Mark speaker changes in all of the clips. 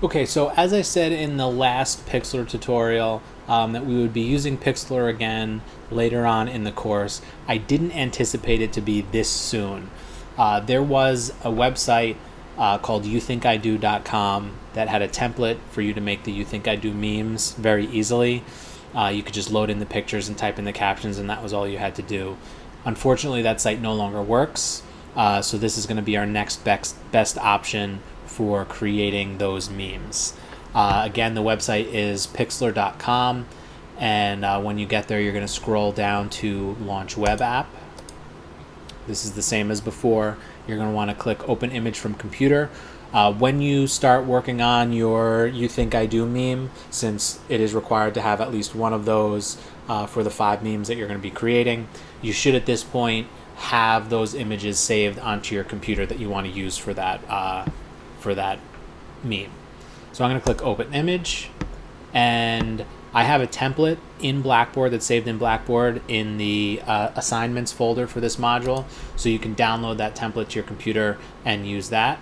Speaker 1: Okay, so as I said in the last Pixlr tutorial, that we would be using Pixlr again later on in the course, I didn't anticipate it to be this soon. There was a website called youthinkido.com that had a template for you to make the You Think I Do memes very easily. You could just load in the pictures and type in the captions, and that was all you had to do. Unfortunately, that site no longer works, so this is going to be our next best option for creating those memes. Again, the website is pixlr.com, and when you get there, you're going to scroll down to Launch Web App. This is the same as before. You're going to want to click Open Image from Computer. When you start working on your You Think I Do meme, since it is required to have at least one of those for the 5 memes that you're going to be creating, you should at this point have those images saved onto your computer that you want to use for that meme. So I'm going to click Open Image, and I have a template in Blackboard that's saved in Blackboard in the assignments folder for this module, so you can download that template to your computer and use that.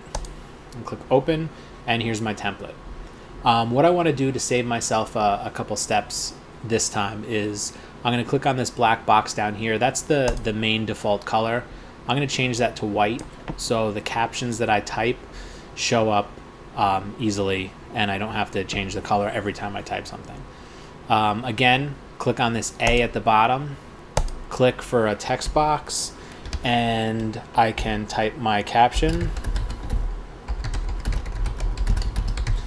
Speaker 1: And click Open, and here's my template. What I want to do to save myself a couple steps this time is I'm going to click on this black box down here. That's the main default color. I'm going to change that to white so the captions that I type show up easily, and I don't have to change the color every time I type something. Again, click on this A at the bottom, click for a text box, and I can type my caption.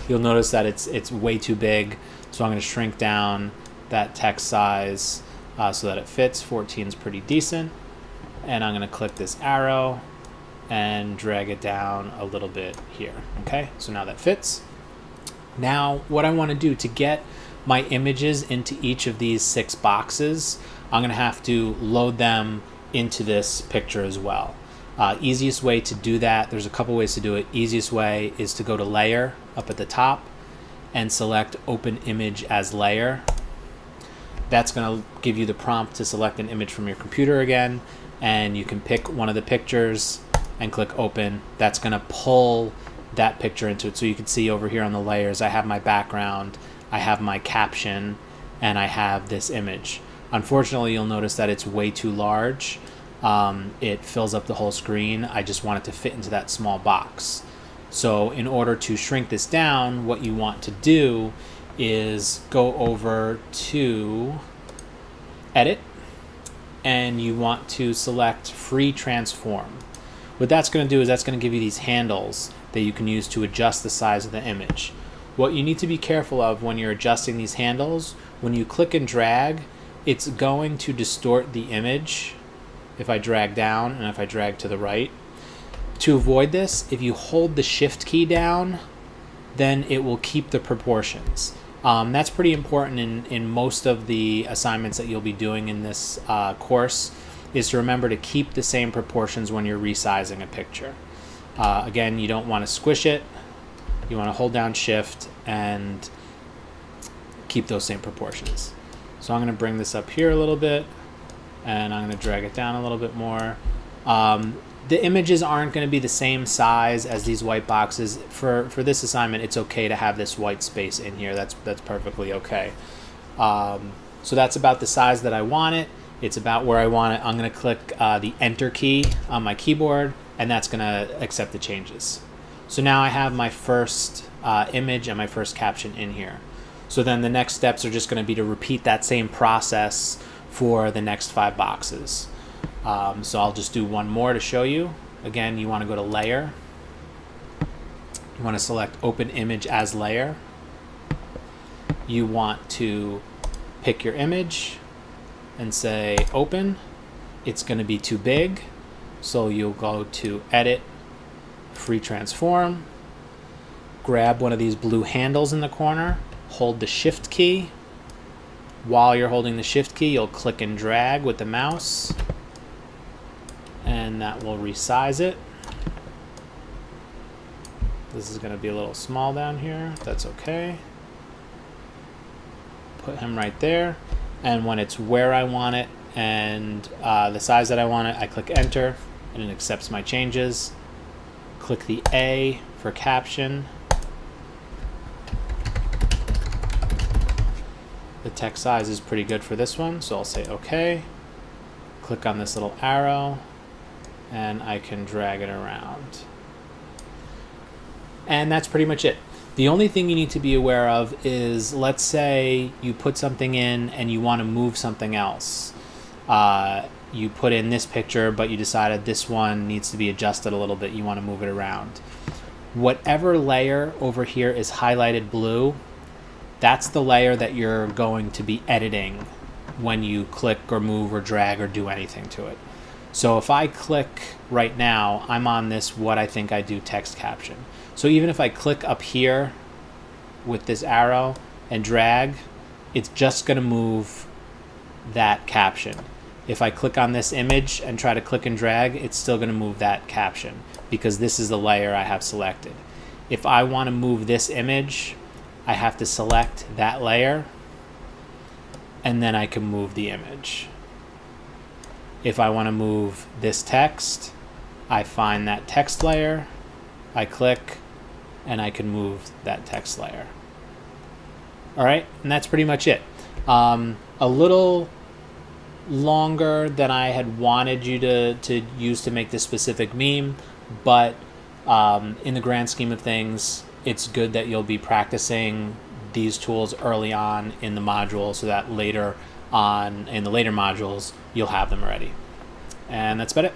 Speaker 1: You'll notice that it's way too big, so I'm going to shrink down that text size so that it fits. 14 is pretty decent, and I'm going to click this arrow and drag it down a little bit here. Okay, so now that fits. Now what I want to do to get my images into each of these 6 boxes, I'm going to have to load them into this picture as well. Easiest way to do that, there's a couple ways to do it. Easiest way is to go to Layer up at the top and select Open Image as Layer. That's going to give you the prompt to select an image from your computer again, and you can pick one of the pictures and click Open. That's going to pull that picture into it. So you can see over here on the layers, I have my background, I have my caption, and I have this image. Unfortunately, you'll notice that it's way too large. It fills up the whole screen. I just want it to fit into that small box. So in order to shrink this down, what you want to do is go over to Edit, and you want to select Free Transform. What that's going to do is that's going to give you these handles that you can use to adjust the size of the image. What you need to be careful of when you're adjusting these handles, when you click and drag, it's going to distort the image if I drag down and if I drag to the right. To avoid this, if you hold the Shift key down, then it will keep the proportions. That's pretty important in most of the assignments that you'll be doing in this course, is to remember to keep the same proportions when you're resizing a picture. Again, you don't want to squish it. You want to hold down Shift and keep those same proportions. So I'm going to bring this up here a little bit, and I'm going to drag it down a little bit more. The images aren't going to be the same size as these white boxes. For this assignment, it's okay to have this white space in here. That's perfectly okay. So that's about the size that I want it. It's about where I want it. I'm going to click the Enter key on my keyboard, and that's going to accept the changes. So now I have my first image and my first caption in here. So then the next steps are just going to be to repeat that same process for the next 5 boxes. So I'll just do one more to show you. Again, you want to go to Layer. You want to select Open Image as Layer. You want to pick your image and say Open. It's going to be too big, so you'll go to Edit, Free Transform, grab one of these blue handles in the corner, hold the Shift key. While you're holding the Shift key, you'll click and drag with the mouse, and that will resize it. This is going to be a little small down here. That's okay. Put him right there, and when it's where I want it and the size that I want it, I click Enter, and it accepts my changes. Click the A for caption, The text size is pretty good for this one, so I'll say OK. Click on this little arrow, and I can drag it around. And that's pretty much it. The only thing you need to be aware of is, let's say you put something in and you want to move something else. You put in this picture, but you decided this one needs to be adjusted a little bit. You want to move it around. Whatever layer over here is highlighted blue, that's the layer that you're going to be editing when you click or move or drag or do anything to it. So if I click right now, I'm on this what I think I do text caption. So even if I click up here with this arrow and drag, it's just going to move that caption. If I click on this image and try to click and drag, it's still going to move that caption because this is the layer I have selected. If I want to move this image, I have to select that layer and then I can move the image. If I want to move this text, I find that text layer, I click, and I can move that text layer. All right, and that's pretty much it. A little longer than I had wanted you to use to make this specific meme, but in the grand scheme of things, it's good that you'll be practicing these tools early on in the module so that later on in the later modules you'll have them ready. And that's about it.